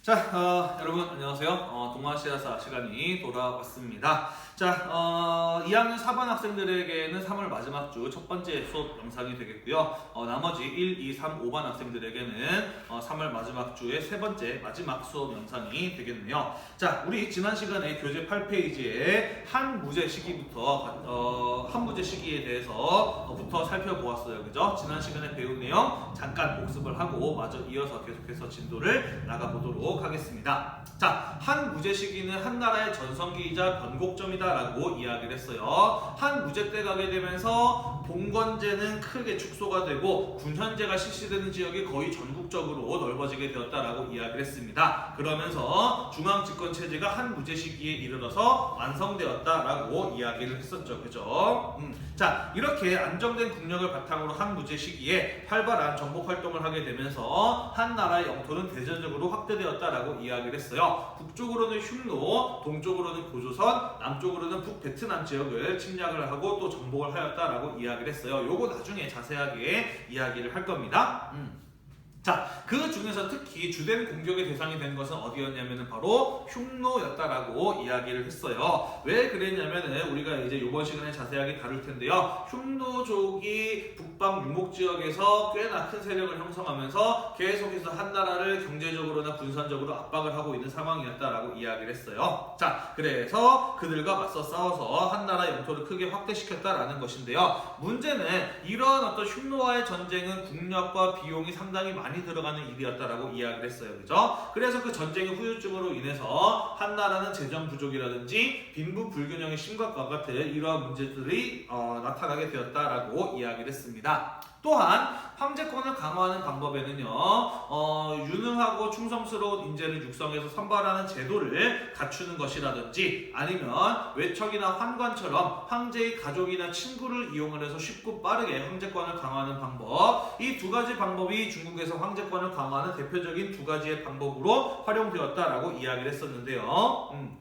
자, 여러분 안녕하세요. 동아시아사 시간이 돌아왔습니다. 자, 2학년 4반 학생들에게는 3월 마지막 주 첫 번째 수업 영상이 되겠고요. 나머지 1, 2, 3, 5반 학생들에게는 3월 마지막 주의 세 번째 마지막 수업 영상이 되겠네요. 자, 우리 지난 시간에 교재 8페이지에 한 문제 시기부터 한 문제 시기에 대해서부터 살펴보았어요. 그죠? 지난 시간에 배운 내용 잠깐 복습을 하고 마저 이어서 계속해서 진도를 나가보도록 하겠습니다. 자, 한 무제 시기는 한 나라의 전성기이자 변곡점이다라고 이야기를 했어요. 한 무제 때 가게 되면서 봉건제는 크게 축소가 되고 군현제가 실시되는 지역이 거의 전국적으로 넓어지게 되었다라고 이야기를 했습니다. 그러면서 중앙집권 체제가 한 무제 시기에 이르러서 완성되었다라고 이야기를 했었죠. 그죠? 자, 이렇게 안정된 국력을 바탕으로 한 무제 시기에 활발한 정복 활동을 하게 되면서 한 나라의 영토는 대전적으로 확대되었다라고 이야기를 했어요. 북쪽으로는 흉노, 동쪽으로는 고조선, 남쪽으로는 북베트남 지역을 침략을 하고 또 정복을 하였다라고 이야기를 했어요. 요거 나중에 자세하게 이야기를 할 겁니다. 자, 그 중에서 특히 주된 공격의 대상이 된 것은 어디였냐면은 바로 흉노였다라고 이야기를 했어요. 왜 그랬냐면은 우리가 이제 이번 시간에 자세하게 다룰 텐데요. 흉노족이 북방 유목 지역에서 꽤나 큰 세력을 형성하면서 계속해서 한 나라를 경제적으로나 군사적으로 압박을 하고 있는 상황이었다라고 이야기를 했어요. 자, 그래서 그들과 맞서 싸워서 한 나라의 영토를 크게 확대시켰다라는 것인데요. 문제는 이러한 어떤 흉노와의 전쟁은 국력과 비용이 상당히 많이 들어가는 일이었다라고 이야기를 했어요. 그죠? 그래서 그 전쟁의 후유증으로 인해서 한 나라는 재정 부족이라든지 빈부 불균형의 심각과 같은 이러한 문제들이 나타나게 되었다라고 이야기를 했습니다. 또한 황제권을 강화하는 방법에는요, 유능하고 충성스러운 인재를 육성해서 선발하는 제도를 갖추는 것이라든지 아니면 외척이나 환관처럼 황제의 가족이나 친구를 이용을 해서 쉽고 빠르게 황제권을 강화하는 방법, 이 두 가지 방법이 중국에서 황제권을 강화하는 대표적인 두 가지의 방법으로 활용되었다라고 이야기를 했었는데요.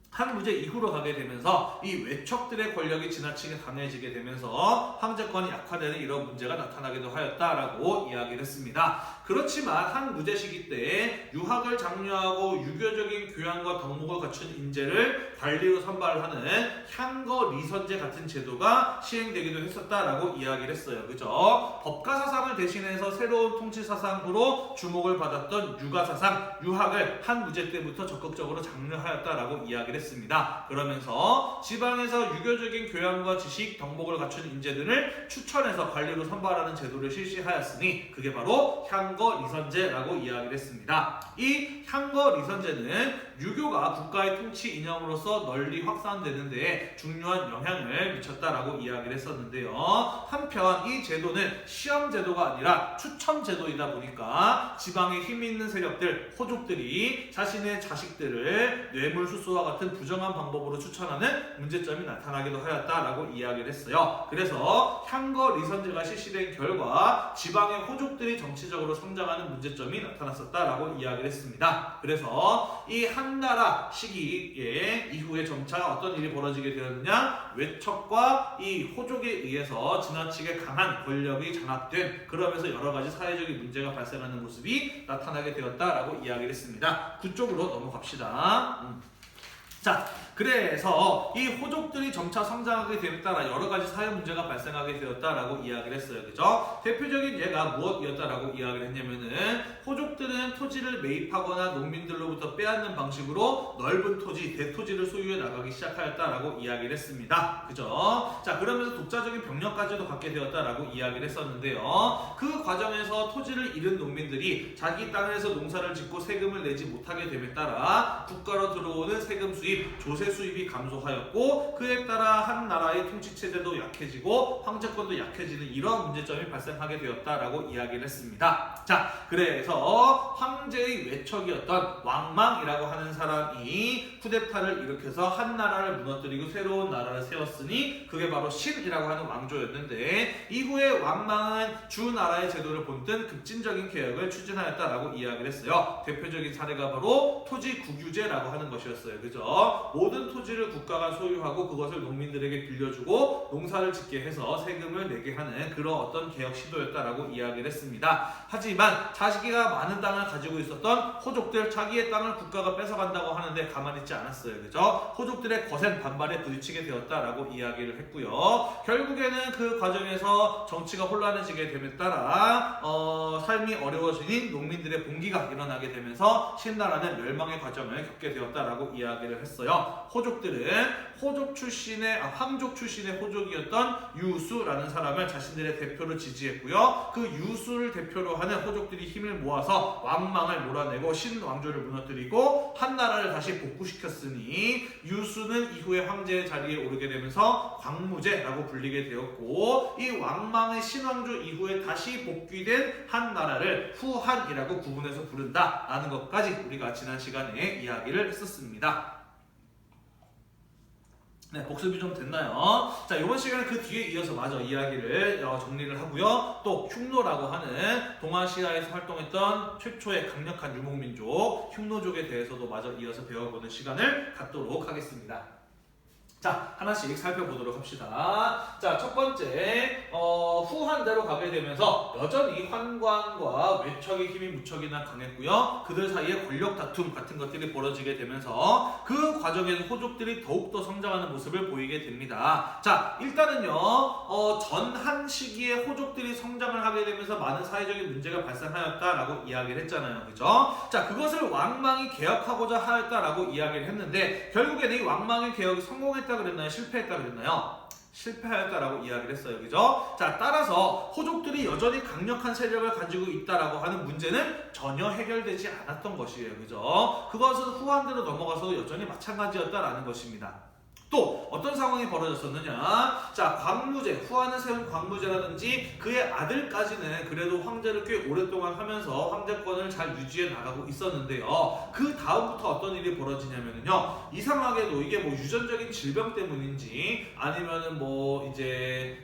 한 무제 이후로 가게 되면서 이 외척들의 권력이 지나치게 강해지게 되면서 황제권이 약화되는 이런 문제가 나타나기도 하였다라고 이야기를 했습니다. 그렇지만 한 무제 시기 때 유학을 장려하고 유교적인 교양과 덕목을 갖춘 인재를 관리로 선발하는 향거 리선제 같은 제도가 시행되기도 했었다라고 이야기를 했어요. 그죠? 법가 사상을 대신해서 새로운 통치 사상으로 주목을 받았던 유가 사상, 유학을 한 무제 때부터 적극적으로 장려하였다라고 이야기를 했습니다. 그러면서 지방에서 유교적인 교양과 지식, 덕목을 갖춘 인재들을 추천해서 관리로 선발하는 제도를 실시하였으니 그게 바로 향거 리선제라고 이야기를 했습니다. 이 향거 리선제는 유교가 국가의 통치 이념으로서 널리 확산되는 데에 중요한 영향을 미쳤다라고 이야기를 했었는데요. 한편 이 제도는 시험 제도가 아니라 추첨 제도이다 보니까 지방에 힘이 있는 세력들, 호족들이 자신의 자식들을 뇌물수수와 같은 부정한 방법으로 추천하는 문제점이 나타나기도 하였다라고 이야기를 했어요. 그래서 향거 리선제가 실시된 결과 지방의 호족들이 정치적으로 성장하는 문제점이 나타났었다라고 이야기를 했습니다. 그래서 이 한 나라 시기에 이후에 점차 어떤 일이 벌어지게 되었느냐, 외척과 이 호족에 의해서 지나치게 강한 권력이 장악된, 그러면서 여러 가지 사회적인 문제가 발생하는 모습이 나타나게 되었다라고 이야기를 했습니다. 그쪽으로 넘어갑시다. 자, 그래서 이 호족들이 점차 성장하게 됨에 따라 여러 가지 사회 문제가 발생하게 되었다라고 이야기를 했어요. 그죠? 대표적인 예가 무엇이었다라고 이야기를 했냐면은 호족들은 토지를 매입하거나 농민들로부터 빼앗는 방식으로 넓은 토지, 대토지를 소유해 나가기 시작하였다라고 이야기를 했습니다. 그죠? 자, 그러면서 독자적인 병력까지도 갖게 되었다라고 이야기를 했었는데요. 그 과정에서 토지를 잃은 농민들이 자기 땅에서 농사를 짓고 세금을 내지 못하게 됨에 따라 국가로 들어오는 세금 수입, 조세 수입이 감소하였고 그에 따라 한 나라의 통치체제도 약해지고 황제권도 약해지는 이런 문제점이 발생하게 되었다라고 이야기를 했습니다. 자, 그래서 황제의 외척이었던 왕망이라고 하는 사람이 쿠데타를 일으켜서 한 나라를 무너뜨리고 새로운 나라를 세웠으니 그게 바로 신이라고 하는 왕조였는데 이후에 왕망은 주 나라의 제도를 본뜬 급진적인 개혁을 추진하였다라고 이야기를 했어요. 대표적인 사례가 바로 토지 국유제라고 하는 것이었어요. 그죠? 그죠? 모든 토지를 국가가 소유하고 그것을 농민들에게 빌려주고 농사를 짓게 해서 세금을 내게 하는 그런 어떤 개혁 시도였다라고 이야기를 했습니다. 하지만 자기가 많은 땅을 가지고 있었던 호족들, 자기의 땅을 국가가 뺏어간다고 하는데 가만히 있지 않았어요. 그죠? 호족들의 거센 반발에 부딪히게 되었다라고 이야기를 했고요. 결국에는 그 과정에서 정치가 혼란해지게 됨에 따라 삶이 어려워지니 농민들의 봉기가 일어나게 되면서 신나라는 멸망의 과정을 겪게 되었다라고 이야기를 했어요. 호족들은 황족 출신의 호족이었던 유수라는 사람을 자신들의 대표로 지지했고요. 그 유수를 대표로 하는 호족들이 힘을 모아서 왕망을 몰아내고 신왕조를 무너뜨리고 한나라를 다시 복구시켰으니 유수는 이후에 황제의 자리에 오르게 되면서 광무제라고 불리게 되었고, 이 왕망의 신왕조 이후에 다시 복귀된 한나라를 후한이라고 구분해서 부른다라는 것까지 우리가 지난 시간에 이야기를 했었습니다. 네, 복습이 좀 됐나요? 자, 이번 시간에 그 뒤에 이어서 마저 이야기를 정리를 하고요. 또 흉노라고 하는 동아시아에서 활동했던 최초의 강력한 유목민족 흉노족에 대해서도 마저 이어서 배워보는 시간을 갖도록 하겠습니다. 자, 하나씩 살펴보도록 합시다. 자, 첫 번째, 후한대로 가게 되면서 여전히 환관과 외척의 힘이 무척이나 강했고요. 그들 사이에 권력 다툼 같은 것들이 벌어지게 되면서 그 과정에서 호족들이 더욱더 성장하는 모습을 보이게 됩니다. 자, 일단은요, 전한 시기에 호족들이 성장을 하게 되면서 많은 사회적인 문제가 발생하였다라고 이야기를 했잖아요. 그죠? 자, 그것을 왕망이 개혁하고자 하였다라고 이야기를 했는데, 결국에는 이 왕망의 개혁이 성공했다 그랬나요? 실패했다 그랬나요? 실패하였다라고 이야기를 했어요. 그죠? 자, 따라서 호족들이 여전히 강력한 세력을 가지고 있다라고 하는 문제는 전혀 해결되지 않았던 것이에요. 그죠? 그것은 후한대로 넘어가서 여전히 마찬가지였다라는 것입니다. 또 어떤 상황이 벌어졌었느냐? 자, 광무제, 후한을 세운 광무제라든지 그의 아들까지는 그래도 황제를 꽤 오랫동안 하면서 황제권을 잘 유지해 나가고 있었는데요. 그 다음부터 어떤 일이 벌어지냐면요, 이상하게도 이게 뭐 유전적인 질병 때문인지 아니면은 뭐 이제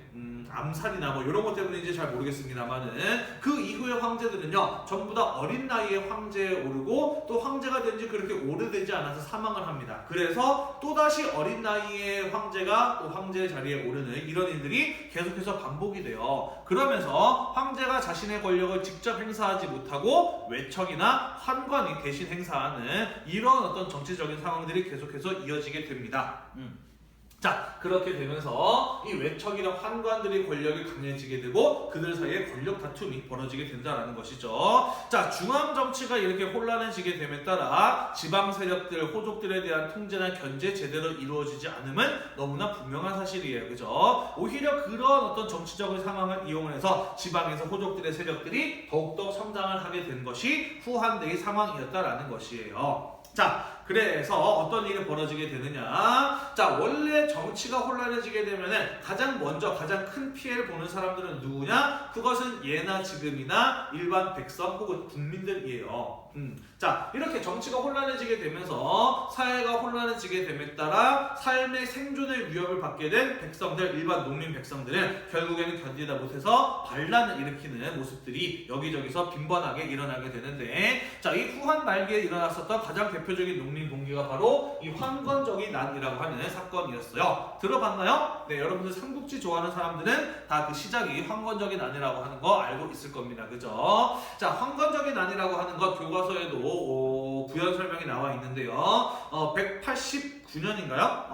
암살이나 뭐 이런 것 때문인지 잘 모르겠습니다만은 그 이후의 황제들은요, 전부 다 어린 나이에 황제에 오르고 또 황제가 된 지 그렇게 오래되지 않아서 사망을 합니다. 그래서 또다시 어린 나이에 황제가 또 황제의 자리에 오르는 이런 일들이 계속해서 반복이 돼요. 그러면서 황제가 자신의 권력을 직접 행사하지 못하고 외척이나 환관이 대신 행사하는 이런 어떤 정치적인 상황들이 계속해서 이어지게 됩니다. 자, 그렇게 되면서 이 외척이나 환관들의 권력이 강해지게 되고 그들 사이에 권력 다툼이 벌어지게 된다는 것이죠. 자, 중앙 정치가 이렇게 혼란해지게 됨에 따라 지방 세력들, 호족들에 대한 통제나 견제 제대로 이루어지지 않음은 너무나 분명한 사실이에요. 그죠? 오히려 그런 어떤 정치적인 상황을 이용해서 지방에서 호족들의 세력들이 더욱더 성장을 하게 된 것이 후한대의 상황이었다라는 것이에요. 자, 그래서 어떤 일이 벌어지게 되느냐? 자, 원래 정치가 혼란해지게 되면은 가장 먼저 가장 큰 피해를 보는 사람들은 누구냐? 그것은 예나 지금이나 일반 백성 혹은 국민들이에요. 자, 이렇게 정치가 혼란해지게 되면서 사회가 혼란해지게 됨에 따라 삶의 생존의 위협을 받게 된 백성들, 일반 농민 백성들은 결국에는 견디다 못해서 반란을 일으키는 모습들이 여기저기서 빈번하게 일어나게 되는데, 자, 이 후한 말기에 일어났었던 가장 대표적인 농민 봉기가 바로 이 황건적이 난이라고 하는 사건이었어요. 들어봤나요? 네, 여러분들 삼국지 좋아하는 사람들은 다 그 시작이 황건적이 난이라고 하는 거 알고 있을 겁니다. 그죠? 자, 황건적이 난이라고 하는 것 교과서에도 구현 설명이 나와 있는데요. 189년인가요?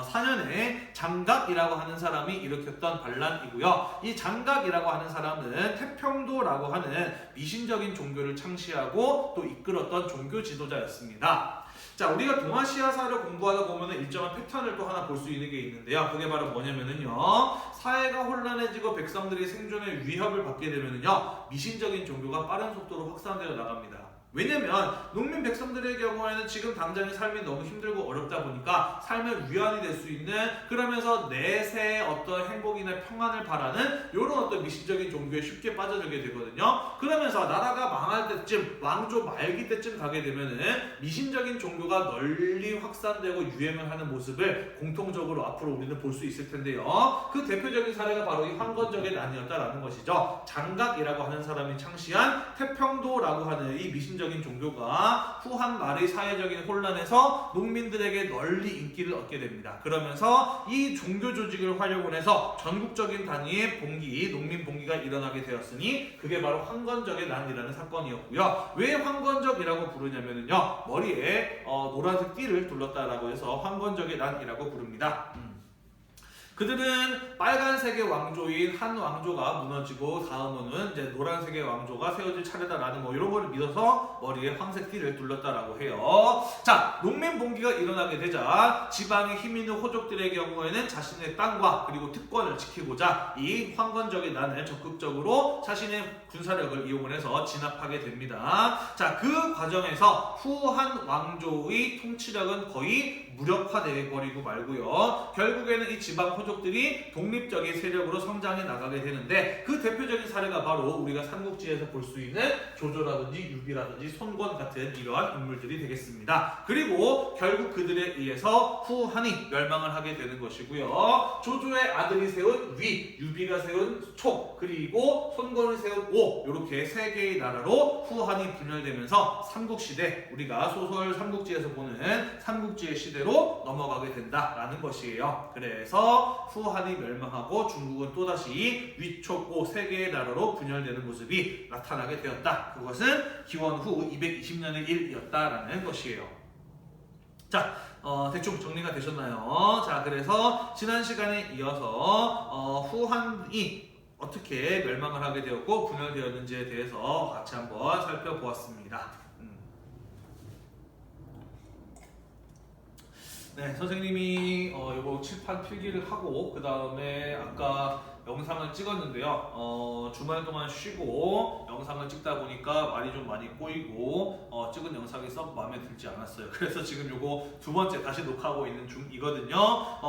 4년에 장갑이라고 하는 사람이 일으켰던 반란이고요. 이 장갑이라고 하는 사람은 태평도라고 하는 미신적인 종교를 창시하고 또 이끌었던 종교 지도자였습니다. 자, 우리가 동아시아사를 공부하다 보면 일정한 패턴을 또 하나 볼 수 있는 게 있는데요. 그게 바로 뭐냐면은요, 사회가 혼란해지고 백성들이 생존의 위협을 받게 되면은요, 미신적인 종교가 빠른 속도로 확산되어 나갑니다. 왜냐면 농민 백성들의 경우에는 지금 당장의 삶이 너무 힘들고 어렵다 보니까 삶의 위안이 될 수 있는, 그러면서 내세의 어떤 행복이나 평안을 바라는 이런 어떤 미신적인 종교에 쉽게 빠져들게 되거든요. 그러면서 나라가 망할 때쯤, 왕조 말기 때쯤 가게 되면은 미신적인 종교가 널리 확산되고 유행을 하는 모습을 공통적으로 앞으로 우리는 볼 수 있을 텐데요. 그 대표적인 사례가 바로 이 황건적의 난이었다라는 것이죠. 장각이라고 하는 사람이 창시한 태평도라고 하는 이 미신적인 이례적인 종교가 후한 말의 사회적인 혼란에서 농민들에게 널리 인기를 얻게 됩니다. 그러면서 이 종교 조직을 활용을 해서 전국적인 단위의 봉기, 농민 봉기가 일어나게 되었으니 그게 바로 황건적의 난이라는 사건이었고요. 왜 황건적이라고 부르냐면요, 머리에 노란색 띠를 둘렀다라고 해서 황건적의 난이라고 부릅니다. 그들은 빨간색의 왕조인 한 왕조가 무너지고 다음으로는 이제 노란색의 왕조가 세워질 차례다라는 뭐 이런 거를 믿어서 머리에 황색 띠를 둘렀다라고 해요. 자, 농민 봉기가 일어나게 되자 지방에 힘 있는 호족들의 경우에는 자신의 땅과 그리고 특권을 지키고자 이 황건적의 난을 적극적으로 자신의 군사력을 이용을 해서 진압하게 됩니다. 자, 그 과정에서 후한 왕조의 통치력은 거의 무력화되어 버리고 말고요. 결국에는 이 지방 호족들이 독립적인 세력으로 성장해 나가게 되는데 그 대표적인 사례가 바로 우리가 삼국지에서 볼 수 있는 조조라든지 유비라든지 손권 같은 이러한 인물들이 되겠습니다. 그리고 결국 그들에 의해서 후한이 멸망을 하게 되는 것이고요. 조조의 아들이 세운 위, 유비가 세운 촉, 그리고 손권을 세운 오, 이렇게 세 개의 나라로 후한이 분열되면서 삼국시대, 우리가 소설 삼국지에서 보는 삼국지의 시대로 넘어가게 된다라는 것이에요. 그래서 후한이 멸망하고 중국은 또다시 위촉오 세 개의 나라로 분열되는 모습이 나타나게 되었다. 그것은 기원 후 220년의 일이었다라는 것이에요. 자, 대충 정리가 되셨나요? 자, 그래서 지난 시간에 이어서 후한이 어떻게 멸망을 하게 되었고 분열되었는지에 대해서 같이 한번 살펴보았습니다. 네, 선생님이 이거 칠판 필기를 하고 그 다음에 아까 영상을 찍었는데요. 주말 동안 쉬고 영상을 찍다 보니까 말이 좀 많이 꼬이고 찍은 영상이 썩 마음에 들지 않았어요. 그래서 지금 요거 두 번째 다시 녹화하고 있는 중이거든요.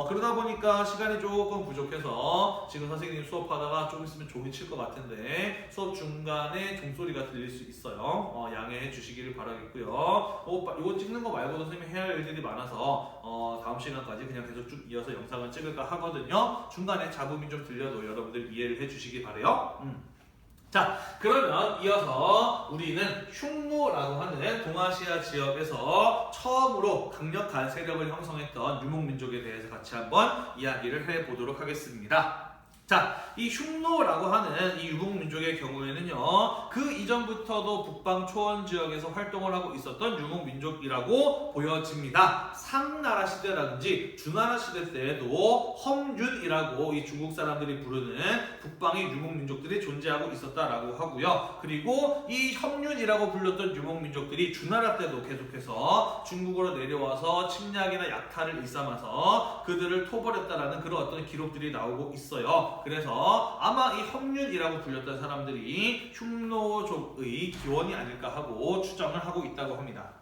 그러다 보니까 시간이 조금 부족해서 지금 선생님 수업하다가 좀 있으면 종이 칠 것 같은데 수업 중간에 종소리가 들릴 수 있어요. 양해해 주시기를 바라겠고요. 이거 찍는 거 말고도 선생님이 해야 할 일들이 많아서 다음 시간까지 그냥 계속 쭉 이어서 영상을 찍을까 하거든요. 중간에 잡음이 좀 들려도 여러분들 이해를 해주시기 바래요. 자, 그러면 이어서 우리는 흉노라고 하는 동아시아 지역에서 처음으로 강력한 세력을 형성했던 유목민족에 대해서 같이 한번 이야기를 해보도록 하겠습니다. 자, 이 흉노라고 하는 이 유목민족의 경우에는요, 그 이전부터도 북방 초원 지역에서 활동을 하고 있었던 유목민족이라고 보여집니다. 상나라 시대라든지 주나라 시대 때에도 험윤이라고 이 중국 사람들이 부르는 북방의 유목민족들이 존재하고 있었다라고 하고요. 그리고 이 험윤이라고 불렸던 유목민족들이 주나라 때도 계속해서 중국으로 내려와서 침략이나 약탈을 일삼아서 그들을 토벌했다라는 그런 어떤 기록들이 나오고 있어요. 그래서 아마 이 험윤이라고 불렸던 사람들이 흉노족의 기원이 아닐까 하고 추정을 하고 있다고 합니다.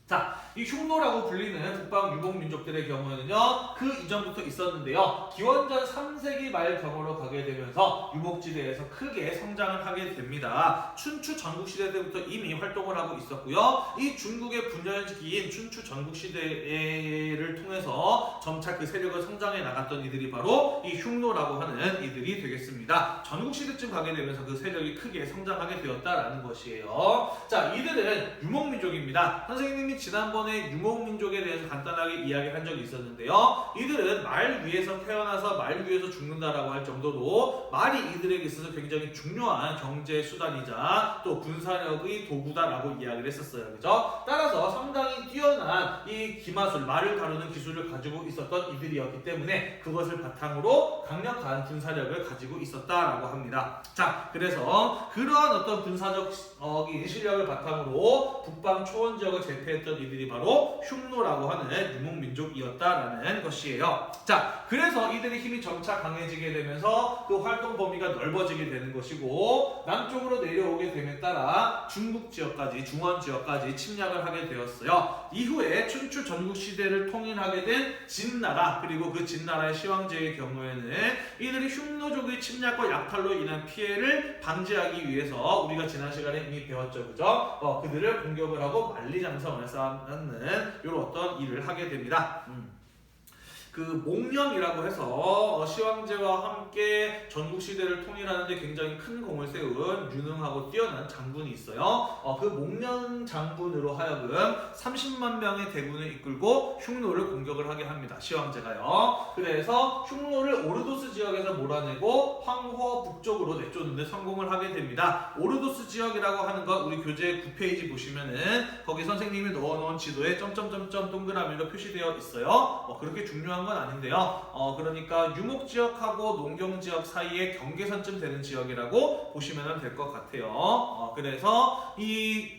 자, 이 흉노라고 불리는 북방 유목민족들의 경우에는요, 그 이전부터 있었는데요, 기원전 3세기 말경으로 가게 되면서 유목지대에서 크게 성장을 하게 됩니다. 춘추 전국시대 때부터 이미 활동을 하고 있었고요, 이 중국의 분열기인 춘추 전국시대를 통해서 점차 그 세력을 성장해 나갔던 이들이 바로 이 흉노라고 하는 이들이 되겠습니다. 전국시대쯤 가게 되면서 그 세력이 크게 성장하게 되었다라는 것이에요. 자, 이들은 유목민족입니다. 선생님이 지난번에 유목민족에 대해서 간단하게 이야기한 적이 있었는데요. 이들은 말 위에서 태어나서 말 위에서 죽는다라고 할 정도로 말이 이들에게 있어서 굉장히 중요한 경제 수단이자 또 군사력의 도구다라고 이야기를 했었어요. 그죠? 따라서 상당히 뛰어난 이 기마술, 말을 다루는 기술을 가지고 있었던 이들이었기 때문에 그것을 바탕으로 강력한 군사력을 가지고 있었다라고 합니다. 자, 그래서 그러한 어떤 군사적 실력을 바탕으로 북방 초원 지역을 제패했던 이들이 바로 흉노라고 하는 유목민족이었다라는 것이에요. 자, 그래서 이들의 힘이 점차 강해지게 되면서 그 활동 범위가 넓어지게 되는 것이고 남쪽으로 내려오게 됨에 따라 중국 지역까지, 중원 지역까지 침략을 하게 되었어요. 이후에 춘추 전국 시대를 통일하게 된 진나라, 그리고 그 진나라의 시황제의 경우에는 이들이 흉노족의 침략과 약탈로 인한 피해를 방지하기 위해서 우리가 지난 시간에 이미 배웠죠, 그죠? 그들을 공격을 하고 만리장성을 쌓는 이런 어떤 일을 하게 됩니다. 그 몽령이라고 해서 시황제와 함께 전국 시대를 통일하는 데 굉장히 큰 공을 세운 유능하고 뛰어난 장군이 있어요. 그 몽령 장군으로 하여금 30만 명의 대군을 이끌고 흉노를 공격을 하게 합니다. 시황제가요. 그래서 흉노를 오르도스 지역에서 몰아내고 황허 북쪽으로 내쫓는 데 성공을 하게 됩니다. 오르도스 지역이라고 하는 건 우리 교재 9페이지 보시면은 거기 선생님이 넣어놓은 지도에 점점점점 동그라미로 표시되어 있어요. 그렇게 중요한 건 아닌데요. 그러니까 유목지역하고 농경지역 사이에 경계선쯤 되는 지역이라고 보시면 될 것 같아요. 그래서 이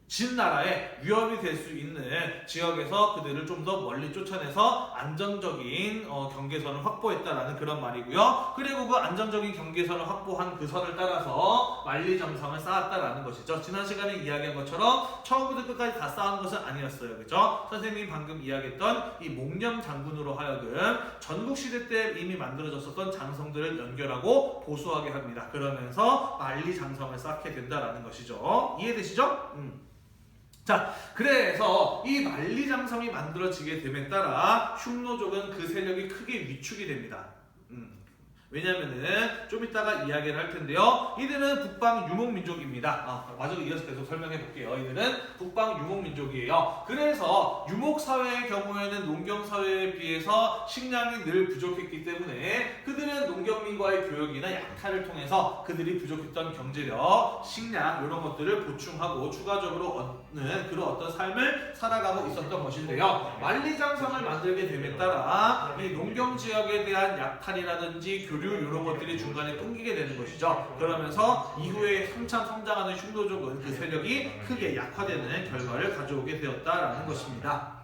진나라에 위협이 될 수 있는 지역에서 그들을 좀 더 멀리 쫓아내서 안정적인 경계선을 확보했다라는 그런 말이고요. 그리고 그 안정적인 경계선을 확보한 그 선을 따라서 만리장성을 쌓았다라는 것이죠. 지난 시간에 이야기한 것처럼 처음부터 끝까지 다 쌓은 것은 아니었어요. 그죠? 선생님이 방금 이야기했던 이 몽령 장군으로 하여금 전국시대 때 이미 만들어졌었던 장성들을 연결하고 보수하게 합니다. 그러면서 만리장성을 쌓게 된다라는 것이죠. 이해되시죠? 자, 그래서 이 만리장성이 만들어지게 됨에 따라 흉노족은 그 세력이 크게 위축이 됩니다. 왜냐면은 좀 이따가 이야기를 할 텐데요. 이들은 북방 유목민족입니다. 마저 이어서 계속 설명해 볼게요. 이들은 북방 유목민족이에요. 그래서 유목사회의 경우에는 농경사회에 비해서 식량이 늘 부족했기 때문에 그들은 농경민과의 교역이나 약탈을 통해서 그들이 부족했던 경제력, 식량 이런 것들을 보충하고 추가적으로 얻는 그런 어떤 삶을 살아가고 있었던 것인데요. 만리장성을 만들게 됨에 따라 이 농경지역에 대한 약탈이라든지 교류 이런 것들이 중간에 끊기게 되는 것이죠. 그러면서 이후에 한참 성장하는 흉노족은 그 세력이 크게 약화되는 결과를 가져오게 되었다라는 것입니다.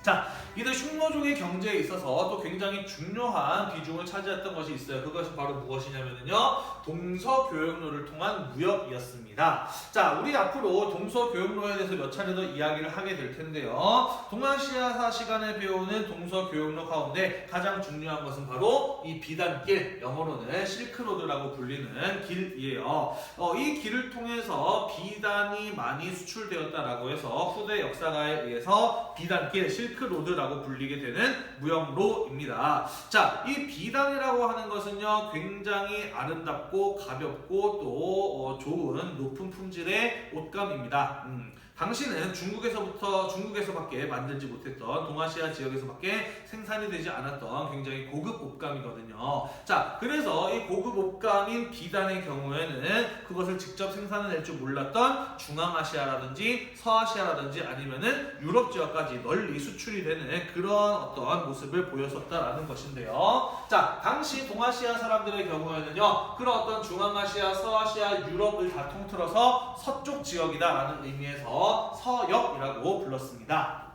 자, 이들 흉노족의 경제에 있어서 또 굉장히 중요한 비중을 차지했던 것이 있어요. 그것이 바로 무엇이냐면요, 동서교역로를 통한 무역이었습니다. 자, 우리 앞으로 동서교역로에 대해서 몇 차례 더 이야기를 하게 될 텐데요. 동아시아사 시간에 배우는 동서교역로 가운데 가장 중요한 것은 바로 이 비단길, 영어로는 실크로드라고 불리는 길이에요. 이 길을 통해서 비단이 많이 수출되었다라고 해서 후대 역사가에 의해서 비단길, 실크로드라고 불리게 되는 무역로입니다. 자, 이 비단이라고 하는 것은요, 굉장히 아름답고 가볍고 또 좋은 높은 품질의 옷감입니다. 당시는 중국에서밖에 만들지 못했던 동아시아 지역에서밖에 생산이 되지 않았던 굉장히 고급 옷감이거든요. 자, 그래서 이 고급 옷감인 비단의 경우에는 그것을 직접 생산해낼 줄 몰랐던 중앙아시아라든지 서아시아라든지 아니면은 유럽 지역까지 널리 수출이 되는 그런 어떤 모습을 보였었다라는 것인데요. 자, 당시 동아시아 사람들의 경우에는요, 그런 어떤 중앙아시아, 서아시아, 유럽을 다 통틀어서 서쪽 지역이다라는 의미에서 서역이라고 불렀습니다.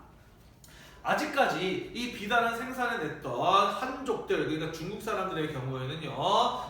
아직까지 이 비단을 생산해냈던 한족들, 그러니까 중국 사람들의 경우에는요,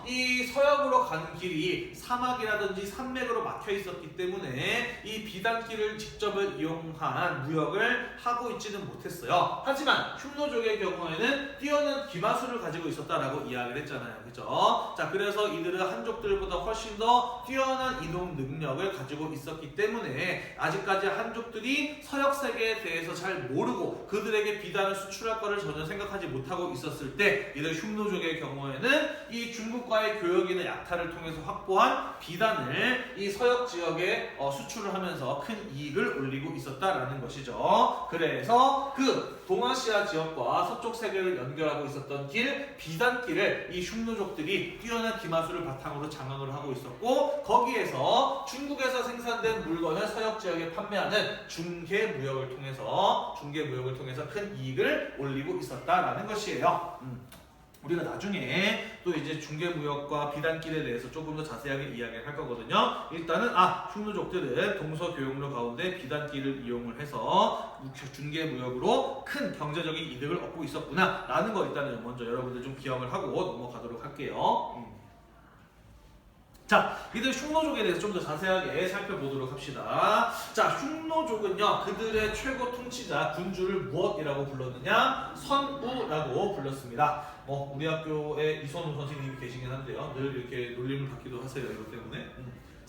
이 서역으로 가는 길이 사막이라든지 산맥으로 막혀 있었기 때문에 이 비단길을 직접 이용한 무역을 하고 있지는 못했어요. 하지만 흉노족의 경우에는 뛰어난 기마술을 가지고 있었다라고 이야기를 했잖아요. 그죠? 자, 그래서 이들은 한족들보다 훨씬 더 뛰어난 이동 능력을 가지고 있었기 때문에 아직까지 한족들이 서역 세계에 대해서 잘 모르고 그들에게 비단을 수출할 거를 전혀 생각하지 못하고 있었을 때 이들 흉노족의 경우에는 이 중국과의 교역이나 약탈을 통해서 확보한 비단을 이 서역 지역에 수출을 하면서 큰 이익을 올리고 있었다라는 것이죠. 그래서 그 동아시아 지역과 서쪽 세계를 연결하고 있었던 길, 비단길을 이 흉노족들이 뛰어난 기마술을 바탕으로 장악을 하고 있었고, 거기에서 중국에서 생산된 물건을 서역 지역에 판매하는 중개무역을 통해서 큰 이익을 올리고 있었다라는 것이에요. 우리가 나중에 또 이제 중개무역과 비단길에 대해서 조금 더 자세하게 이야기를 할 거거든요. 일단은 흉노족들은 동서교역로 가운데 비단길을 이용을 해서 중개무역으로 큰 경제적인 이득을 얻고 있었구나 라는 거 일단은 먼저 여러분들 좀 기억을 하고 넘어가도록 할게요. 자, 이들 흉노족에 대해서 좀 더 자세하게 살펴보도록 합시다. 자, 흉노족은요, 그들의 최고 통치자 군주를 무엇이라고 불렀느냐? 선우라고 불렀습니다. 우리 학교에 이선우 선생님이 계시긴 한데요, 늘 이렇게 놀림을 받기도 하세요, 이것 때문에.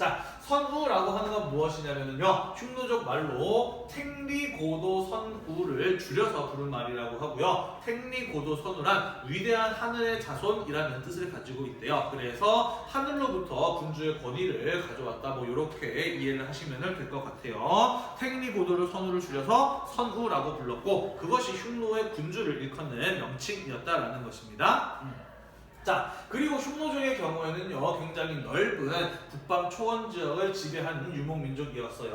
자, 선우라고 하는 건 무엇이냐면요, 흉노적 말로 택리고도 선우를 줄여서 부른 말이라고 하고요. 택리고도 선우란 위대한 하늘의 자손이라는 뜻을 가지고 있대요. 그래서 하늘로부터 군주의 권위를 가져왔다, 뭐 이렇게 이해를 하시면 될 것 같아요. 택리고도를 선우를 줄여서 선우라고 불렀고, 그것이 흉노의 군주를 일컫는 명칭이었다라는 것입니다. 자, 그리고 흉노족의 경우에는요, 굉장히 넓은 북방 초원 지역을 지배하는 유목민족이었어요.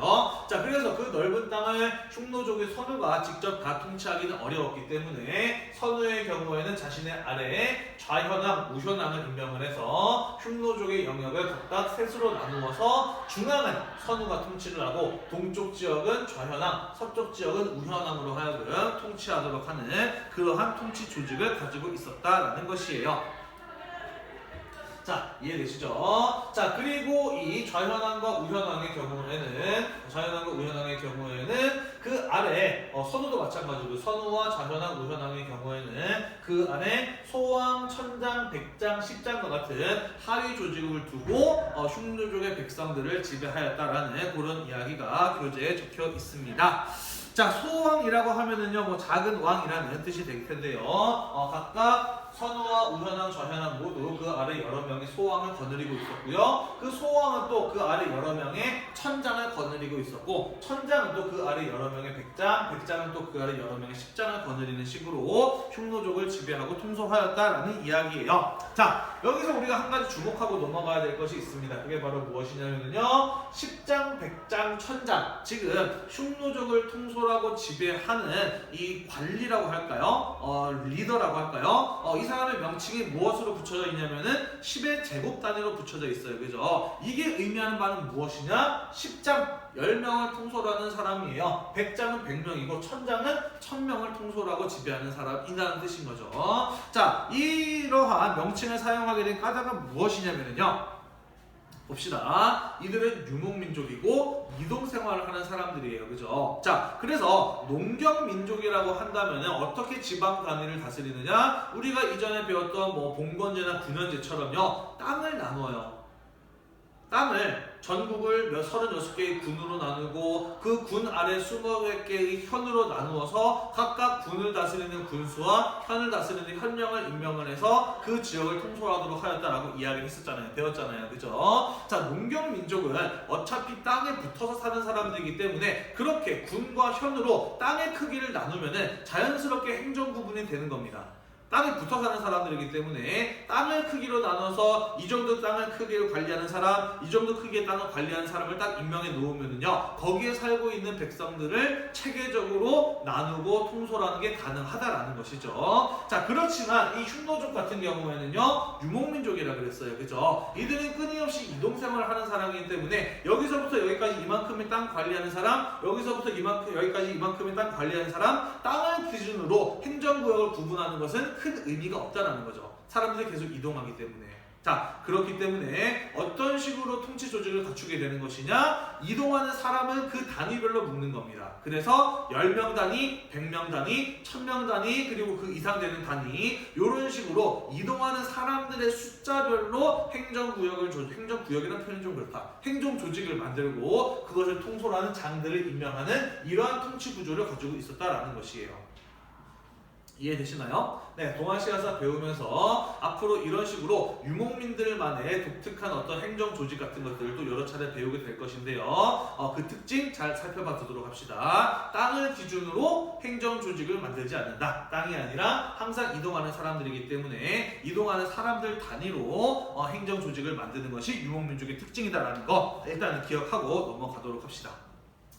자, 그래서 그 넓은 땅을 흉노족의 선우가 직접 다 통치하기는 어려웠기 때문에 선우의 경우에는 자신의 아래에 좌현왕, 우현왕을 임명을 해서 흉노족의 영역을 각각 셋으로 나누어서 중앙은 선우가 통치를 하고 동쪽 지역은 좌현왕, 서쪽 지역은 우현왕으로 하여금 통치하도록 하는 그러한 통치 조직을 가지고 있었다라는 것이에요. 자, 이해되시죠? 자, 그리고 이 좌현왕과 우현왕의 경우에는 그 아래 선우도 마찬가지고, 선우와 좌현왕, 우현왕의 경우에는 그 안에 소왕, 천장, 백장, 십장과 같은 하위 조직을 두고 흉노족의 백성들을 지배하였다라는 그런 이야기가 교재에 적혀 있습니다. 자, 소왕이라고 하면은요, 뭐 작은 왕이라는 뜻이 될 텐데요. 각각 선우와 우현왕, 좌현왕 모두 그 아래 여러 명의 소왕을 거느리고 있었고요. 그 소왕은 또 그 아래 여러 명의 천장을 거느리고 있었고, 천장은 또 그 아래 여러 명의 백장, 백장은 또 그 아래 여러 명의 십장을 거느리는 식으로 흉노족을 지배하고 통솔하였다라는 이야기예요. 자, 여기서 우리가 한 가지 주목하고 넘어가야 될 것이 있습니다. 그게 바로 무엇이냐면요, 십장, 백장, 천장, 지금 흉노족을 통솔하고 지배하는 이 관리라고 할까요? 리더라고 할까요? 이 사람의 명칭이 무엇으로 붙여져 있냐면은 10의 제곱 단위로 붙여져 있어요. 그죠? 이게 의미하는 바는 무엇이냐? 10장 10명을 통솔하는 사람이에요. 100장은 100명이고 천장은 1000명을 통솔하고 지배하는 사람이라는 뜻인 거죠. 자, 이러한 명칭을 사용하게 된 까닭은 무엇이냐면요, 봅시다. 이들은 유목민족이고 이동생활을 하는 사람들이에요. 그죠? 자, 그래서 농경민족이라고 한다면 어떻게 지방 단위를 다스리느냐? 우리가 이전에 배웠던 뭐 봉건제나 군현제처럼요, 땅을 나눠요. 땅을 전국을 36개의 군으로 나누고 그 군 아래 20개의 현으로 나누어서 각각 군을 다스리는 군수와 현을 다스리는 현령을 임명을 해서 그 지역을 통솔하도록 하였다라고 이야기를 했었잖아요. 배웠잖아요. 그죠? 자, 농경민족은 어차피 땅에 붙어서 사는 사람들이기 때문에 그렇게 군과 현으로 땅의 크기를 나누면은 자연스럽게 행정 구분이 되는 겁니다. 땅에 붙어 사는 사람들이기 때문에 땅을 크기로 나눠서 이 정도 땅을 크기를 관리하는 사람, 이 정도 크기의 땅을 관리하는 사람을 딱 임명해 놓으면은요, 거기에 살고 있는 백성들을 체계적으로 나누고 통솔하는 게 가능하다라는 것이죠. 자, 그렇지만 이 흉노족 같은 경우에는요, 유목민족이라 그랬어요. 그죠? 이들은 끊임없이 이동생활을 하는 사람이기 때문에 여기서부터 여기까지 이만큼의 땅 관리하는 사람, 여기서부터 여기까지 이만큼의 땅 관리하는 사람, 땅을 기준으로 행정구역을 구분하는 것은 큰 의미가 없다는 거죠. 사람들이 계속 이동하기 때문에. 자, 그렇기 때문에 어떤 식으로 통치 조직을 갖추게 되는 것이냐? 이동하는 사람은 그 단위별로 묶는 겁니다. 그래서 10명 단위, 100명 단위, 1000명 단위, 그리고 그 이상 되는 단위, 이런 식으로 이동하는 사람들의 숫자별로 행정구역이라는 표현이 좀 그렇다. 행정조직을 만들고 그것을 통솔하는 장들을 임명하는 이러한 통치 구조를 가지고 있었다라는 것이에요. 이해되시나요? 네, 동아시아사 배우면서 앞으로 이런 식으로 유목민들만의 독특한 어떤 행정 조직 같은 것들도 여러 차례 배우게 될 것인데요. 그 특징 잘 살펴봐 두도록 합시다. 땅을 기준으로 행정 조직을 만들지 않는다. 땅이 아니라 항상 이동하는 사람들이기 때문에 이동하는 사람들 단위로 행정 조직을 만드는 것이 유목민족의 특징이다라는 거 일단은 기억하고 넘어가도록 합시다.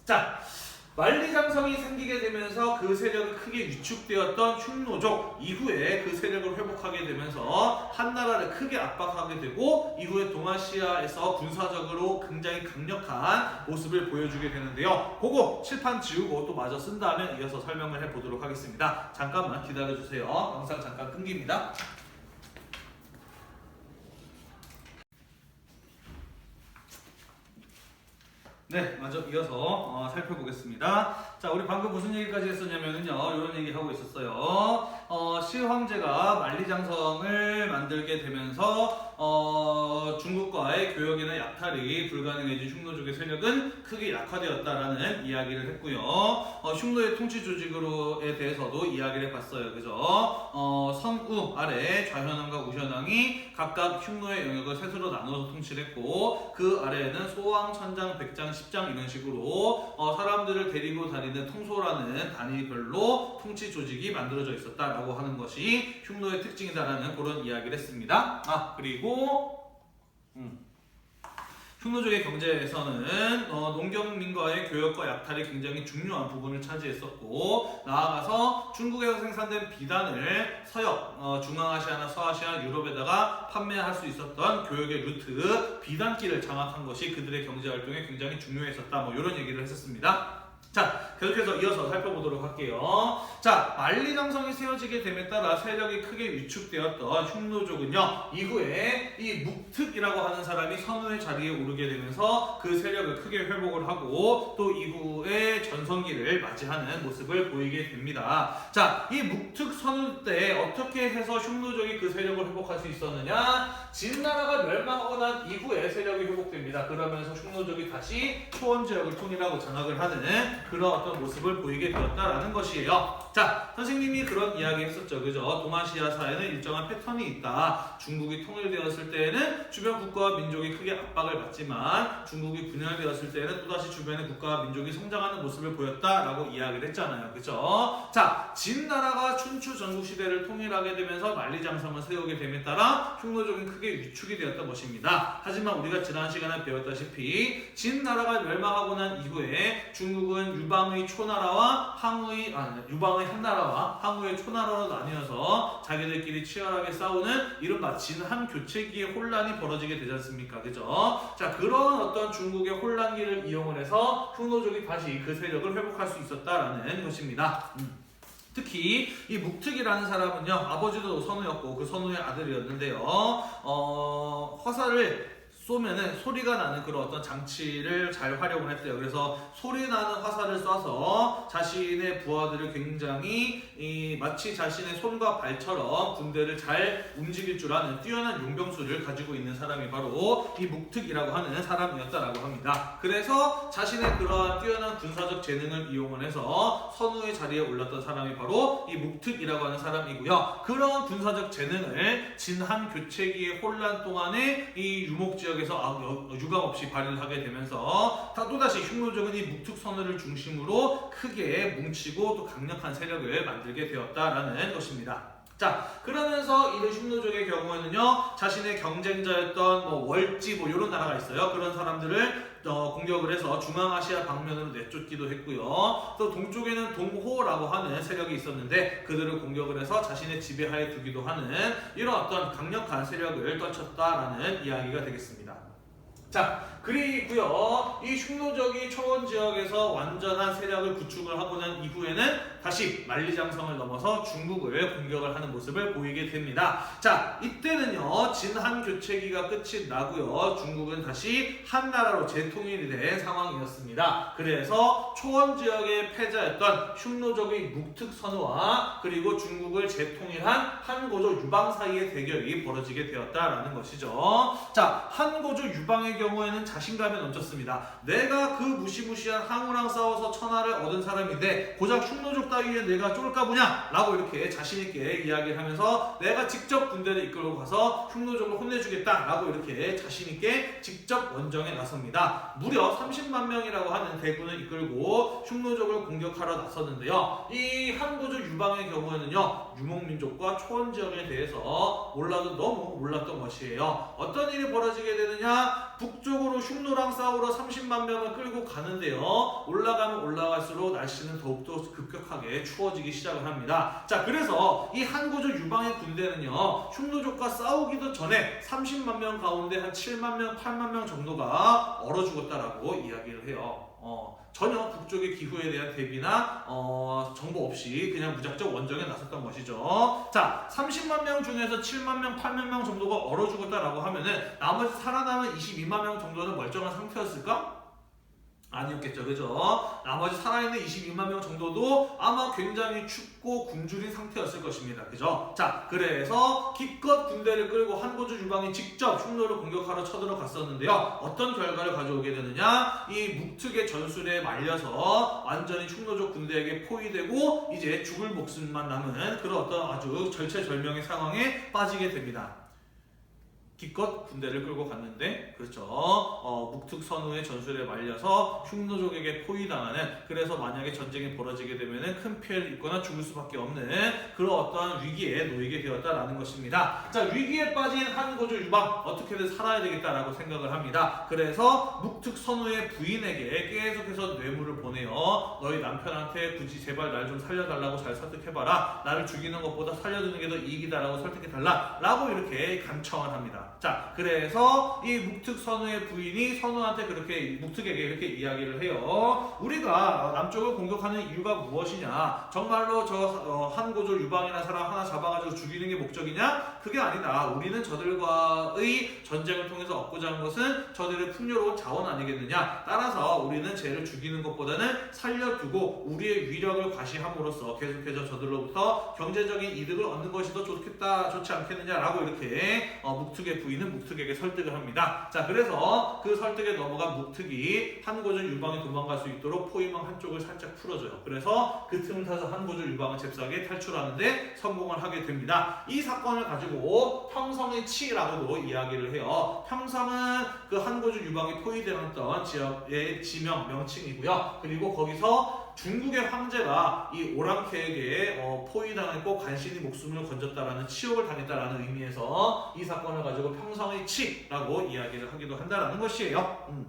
자, 만리장성이 생기게 되면서 그 세력이 크게 위축되었던 흉노족, 이후에 그 세력을 회복하게 되면서 한나라를 크게 압박하게 되고 이후에 동아시아에서 군사적으로 굉장히 강력한 모습을 보여주게 되는데요. 그거 칠판 지우고 또 마저 쓴 다음에 이어서 설명을 해보도록 하겠습니다. 잠깐만 기다려주세요. 영상 잠깐 끊깁니다. 네, 먼저 이어서 살펴보겠습니다. 자, 우리 방금 무슨 얘기까지 했었냐면요, 이런 얘기 하고 있었어요. 시황제가 만리장성을 만들게 되면서 중국과의 교역이나 약탈이 불가능해진 흉노족의 세력은 크게 약화되었다라는 이야기를 했고요. 흉노의 통치 조직으로에 대해서도 이야기를 해봤어요. 그죠? 성우 아래 좌현왕과 우현왕이 각각 흉노의 영역을 셋으로 나누어서 통치를 했고 그 아래에는 소왕, 천장, 백장, 십장 이런 식으로 사람들을 데리고 다니는 통소라는 단위별로 통치 조직이 만들어져 있었다라고 하는 것이 흉노의 특징이다라는 그런 이야기를 했습니다. 그리고 흉노족의 경제에서는 농경민과의 교역과 약탈이 굉장히 중요한 부분을 차지했었고 나아가서 중국에서 생산된 비단을 서역, 중앙아시아나 서아시아, 유럽에다가 판매할 수 있었던 교역의 루트, 비단길을 장악한 것이 그들의 경제활동에 굉장히 중요했었다. 뭐 이런 얘기를 했었습니다. 자, 계속해서 이어서 살펴보도록 할게요. 자, 만리장성이 세워지게 됨에 따라 세력이 크게 위축되었던 흉노족은요, 이후에 이 묵특이라고 하는 사람이 선우의 자리에 오르게 되면서 그 세력을 크게 회복을 하고 또 이후에 전성기를 맞이하는 모습을 보이게 됩니다. 자, 이 묵특 선우 때 어떻게 해서 흉노족이 그 세력을 회복할 수 있었느냐? 진나라가 멸망하고 난 이후에 세력이 회복됩니다. 그러면서 흉노족이 다시 초원 지역을 통일하고 장악을 하는 그런 어떤 모습을 보이게 되었다라는 것이에요. 자, 선생님이 그런 이야기 했었죠. 그죠? 동아시아사에는 일정한 패턴이 있다. 중국이 통일되었을 때에는 주변 국가와 민족이 크게 압박을 받지만 중국이 분열되었을 때에는 또다시 주변의 국가와 민족이 성장하는 모습을 보였다라고 이야기를 했잖아요. 그죠? 자, 진나라가 춘추 전국시대를 통일하게 되면서 만리장성을 세우게 됨에 따라 흉노족은 크게 위축이 되었던 것입니다. 하지만 우리가 지난 시간에 배웠다시피 진나라가 멸망하고 난 이후에 중국은 유방의 초나라와 유방의 한나라와 항우의 초나라로 나뉘어서 자기들끼리 치열하게 싸우는 이른바 진한 교체기의 혼란이 벌어지게 되지 않습니까? 그죠? 자, 그런 어떤 중국의 혼란기를 이용을 해서 흉노족이 다시 그 세력을 회복할 수 있었다라는 것입니다. 특히 이 묵특이라는 사람은요, 아버지도 선우였고 그 선우의 아들이었는데요. 화살을 쏘면은 소리가 나는 그런 어떤 장치를 잘 활용을 했어요. 그래서 소리 나는 화살을 쏴서 자신의 부하들을 굉장히 마치 자신의 손과 발처럼 군대를 잘 움직일 줄 아는 뛰어난 용병수를 가지고 있는 사람이 바로 이 묵특이라고 하는 사람이었다라고 합니다. 그래서 자신의 그러한 뛰어난 군사적 재능을 이용을 해서 선우의 자리에 올랐던 사람이 바로 이 묵특이라고 하는 사람이고요. 그런 군사적 재능을 진한 교체기의 혼란 동안에 이 유목지역 에서 유감없이 발휘를 하게 되면서 또다시 흉노족은 이 묵특선우를 중심으로 크게 뭉치고 또 강력한 세력을 만들게 되었다라는 것입니다. 자, 그러면서 이 흉노족의 경우에는요, 자신의 경쟁자였던 월지 이런 나라가 있어요. 그런 사람들을 공격을 해서 중앙아시아 방면으로 내쫓기도 했고요. 또 동쪽에는 동호라고 하는 세력이 있었는데 그들을 공격을 해서 자신의 지배하에 두기도 하는 이런 어떤 강력한 세력을 떨쳤다라는 이야기가 되겠습니다. 자, 그리고요, 이 흉노족이 초원 지역에서 완전한 세력을 구축을 하고 난 이후에는 다시 만리장성을 넘어서 중국을 공격을 하는 모습을 보이게 됩니다. 자, 이때는요, 진한 교체기가 끝이 나고요, 중국은 다시 한나라로 재통일이 된 상황이었습니다. 그래서 초원 지역의 패자였던 흉노족의 묵특선우와 그리고 중국을 재통일한 한고조 유방 사이의 대결이 벌어지게 되었다라는 것이죠. 자, 한고조 유방의 경우에는 자신감에 넘쳤습니다. 내가 그 무시무시한 항우랑 싸워서 천하를 얻은 사람인데 고작 흉노족 따위에 내가 쫄까 보냐? 라고 이렇게 자신있게 이야기를 하면서 내가 직접 군대를 이끌고 가서 흉노족을 혼내주겠다 라고 이렇게 자신있게 직접 원정에 나섭니다. 무려 30만 명이라고 하는 대군을 이끌고 흉노족을 공격하러 나섰는데요. 이 한고조 유방의 경우에는요, 유목민족과 초원 지역에 대해서 몰라도 너무 몰랐던 것이에요. 어떤 일이 벌어지게 되느냐? 북쪽으로 흉노랑 싸우러 30만 명을 끌고 가는데요, 올라가면 올라갈수록 날씨는 더욱더 급격하게 추워지기 시작을 합니다. 자, 그래서 이 한고조 유방의 군대는요, 흉노족과 싸우기도 전에 30만 명 가운데 한 7만 명, 8만 명 정도가 얼어 죽었다라고 이야기를 해요. 전혀 북쪽의 기후에 대한 대비나 정보 없이 그냥 무작정 원정에 나섰던 것이죠. 자, 30만 명 중에서 7만 명, 8만 명 정도가 얼어 죽었다라고 하면은 나머지 살아남은 22만 명 정도는 멀쩡한 상태였을까? 아니었겠죠, 그죠? 나머지 살아있는 22만 명 정도도 아마 굉장히 춥고 굶주린 상태였을 것입니다, 그죠? 자, 그래서 기껏 군대를 끌고 한고조 유방이 직접 흉노를 공격하러 쳐들어갔었는데요. 어떤 결과를 가져오게 되느냐? 이 묵특의 전술에 말려서 완전히 흉노족 군대에게 포위되고 이제 죽을 목숨만 남은 그런 어떤 아주 절체절명의 상황에 빠지게 됩니다. 기껏 군대를 끌고 갔는데, 그렇죠. 묵특 선우의 전술에 말려서 흉노족에게 포위당하는, 그래서 만약에 전쟁이 벌어지게 되면 큰 피해를 입거나 죽을 수밖에 없는 그런 어떤 위기에 놓이게 되었다라는 것입니다. 자, 위기에 빠진 한고조 유방 어떻게든 살아야 되겠다라고 생각을 합니다. 그래서 묵특 선우의 부인에게 계속해서 뇌물을 보내요. 너희 남편한테 굳이 제발 날 좀 살려달라고 잘 설득해봐라. 나를 죽이는 것보다 살려두는 게 더 이익이다라고 설득해달라. 라고 이렇게 간청을 합니다. 자, 그래서 이 묵특 선우의 부인이 선우한테 그렇게 묵특에게 이렇게 이야기를 해요. 우리가 남쪽을 공격하는 이유가 무엇이냐? 정말로 저 한고조 유방이라는 사람 하나 잡아가지고 죽이는 게 목적이냐? 그게 아니다. 우리는 저들과의 전쟁을 통해서 얻고자 하는 것은 저들의 풍요로운 자원 아니겠느냐? 따라서 우리는 쟤를 죽이는 것보다는 살려두고 우리의 위력을 과시함으로써 계속해서 저들로부터 경제적인 이득을 얻는 것이 더 좋지 않겠느냐라고 이렇게 묵특의 부인은 묵특에게 설득을 합니다. 자, 그래서 그 설득에 넘어간 묵특이 한고조 유방이 도망갈 수 있도록 포위망 한쪽을 살짝 풀어줘요. 그래서 그 틈을 타서 한고조 유방은 잽싸게 탈출하는데 성공을 하게 됩니다. 이 사건을 가지고 평성의 치라고도 이야기를 해요. 평성은 그 한고조 유방이 포위되었던 지역의 지명 명칭이고요. 그리고 거기서 중국의 황제가 이 오랑캐에게 포위당했고 간신히 목숨을 건졌다라는 치욕을 당했다라는 의미에서 이 사건을 가지고 평성의 치라고 이야기를 하기도 한다라는 것이에요.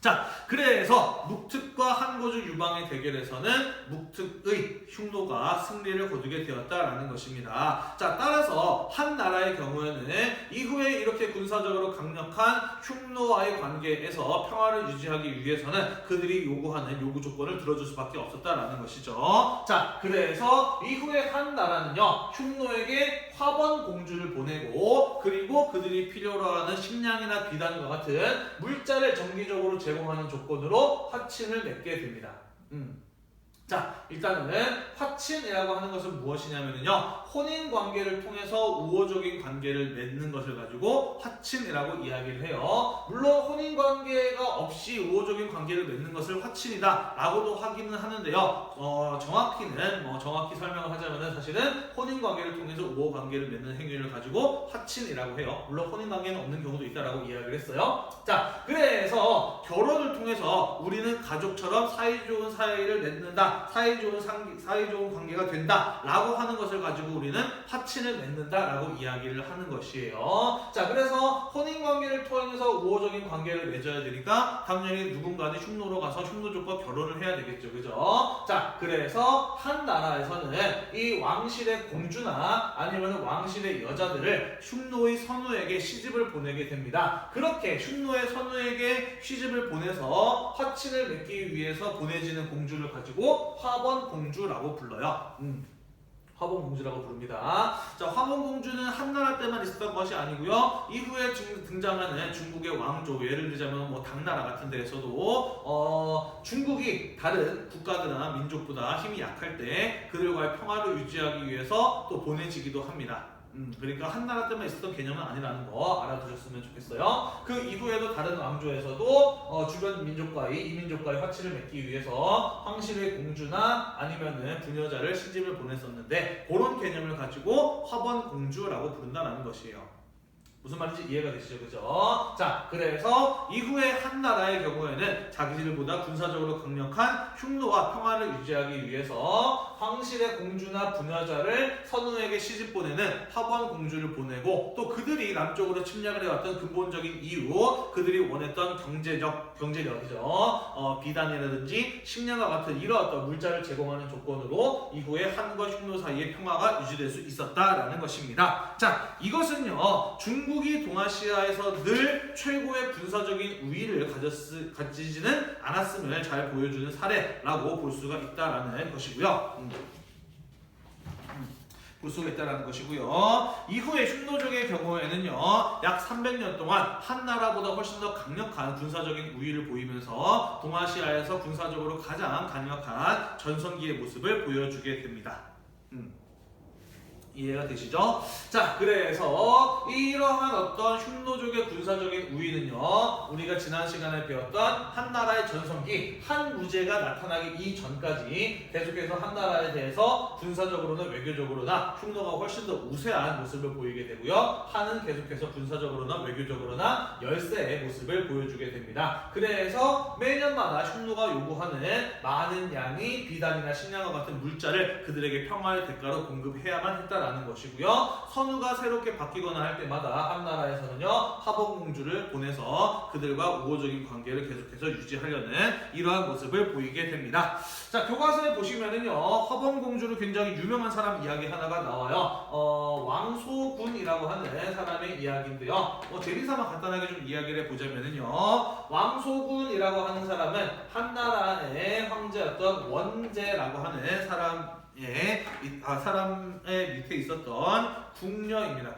자, 그래서 묵특과 한고조 유방의 대결에서는 묵특의 흉노가 승리를 거두게 되었다라는 것입니다. 자, 따라서 한 나라의 경우에는 이후에 이렇게 군사적으로 강력한 흉노와의 관계에서 평화를 유지하기 위해서는 그들이 요구하는 요구 조건을 들어줄 수밖에 없었다라는 것이죠. 자, 그래서 이후에 한 나라는요, 흉노에게 화번 공주를 보내고, 그리고 그들이 필요로 하는 식량이나 비단과 같은 물자를 정기적으로 제공하는 조건으로 화친을 맺게 됩니다. 자, 일단은 화친이라고 하는 것은 무엇이냐면요, 혼인 관계를 통해서 우호적인 관계를 맺는 것을 가지고 화친이라고 이야기를 해요. 물론 혼인 관계가 없이 우호적인 관계를 맺는 것을 화친이다 라고도 하기는 하는데요, 정확히 설명을 하자면 사실은 혼인 관계를 통해서 우호 관계를 맺는 행위를 가지고 화친이라고 해요. 물론 혼인 관계는 없는 경우도 있다라고 이야기를 했어요. 자, 그래서 결혼을 통해서 우리는 가족처럼 사이좋은 사이를 맺는다, 사이좋은 관계가 된다 라고 하는 것을 가지고 우리는 화친을 맺는다 라고 이야기를 하는 것이에요. 자, 그래서 혼인관계를 통해서 우호적인 관계를 맺어야 되니까 당연히 누군가는 흉노로 가서 흉노족과 결혼을 해야 되겠죠, 그죠? 자, 그래서 한 나라에서는 이 왕실의 공주나 아니면 왕실의 여자들을 흉노의 선우에게 시집을 보내게 됩니다. 그렇게 흉노의 선우에게 시집을 보내서 화친을 맺기 위해서 보내지는 공주를 가지고 화번공주라고 불러요. 화번공주라고 부릅니다. 자, 화번공주는 한나라 때만 있었던 것이 아니고요, 이후에 등장하는 중국의 왕조, 예를 들자면 뭐 당나라 같은 데에서도 중국이 다른 국가들이나 민족보다 힘이 약할 때 그들과의 평화를 유지하기 위해서 또 보내지기도 합니다. 그러니까 한나라 때만 있었던 개념은 아니라는 거 알아두셨으면 좋겠어요. 그 이후에도 다른 왕조에서도 주변 민족과의 이민족과의 화치를 맺기 위해서 황실의 공주나 아니면은 부녀자를 시집을 보냈었는데, 그런 개념을 가지고 화번공주라고 부른다는 것이에요. 무슨 말인지 이해가 되시죠, 그죠? 자, 그래서 이후에 한나라의 경우에는 자기들보다 군사적으로 강력한 흉노와 평화를 유지하기 위해서 황실의 공주나 부녀자를 선우에게 시집 보내는 화번공주를 보내고, 또 그들이 남쪽으로 침략을 해왔던 근본적인 이유, 그들이 원했던 경제력이죠. 비단이라든지 식량과 같은 이러한 어떤 물자를 제공하는 조건으로 이후에 한과 흉노 사이의 평화가 유지될 수 있었다라는 것입니다. 자, 이것은요, 중국이 동아시아에서 늘 최고의 군사적인 우위를 가지지는 않았음을 잘 보여주는 사례라고 볼 수가 있다라는 것이고요. 볼 수가 있다는 것이고요. 이후에 흉노족의 경우에는요, 약 300년 동안 한 나라보다 훨씬 더 강력한 군사적인 우위를 보이면서 동아시아에서 군사적으로 가장 강력한 전성기의 모습을 보여주게 됩니다. 이해가 되시죠? 자, 그래서 이러한 어떤 흉노족의 군사적인 우위는요, 우리가 지난 시간에 배웠던 한 나라의 전성기, 한 무제가 나타나기 이전까지 계속해서 한 나라에 대해서 군사적으로나 외교적으로나 흉노가 훨씬 더 우세한 모습을 보이게 되고요. 한은 계속해서 군사적으로나 외교적으로나 열세의 모습을 보여주게 됩니다. 그래서 매년마다 흉노가 요구하는 많은 양의 비단이나 식량과 같은 물자를 그들에게 평화의 대가로 공급해야만 했다라는 것이고요. 선우가 새롭게 바뀌거나 할 때마다 한 나라에서는요, 화봉공주를 보내서 그들과 우호적인 관계를 계속해서 유지하려는 이러한 모습을 보이게 됩니다. 자, 교과서에 보시면은요, 화봉공주로 굉장히 유명한 사람 이야기 하나가 나와요. 왕소군이라고 하는 사람의 이야기인데요. 재미삼아 간단하게 좀 이야기를 해보자면은요, 왕소군이라고 하는 사람은 한 나라의 황제였던 원제라고 하는 사람의 밑에 있었던 궁녀입니다.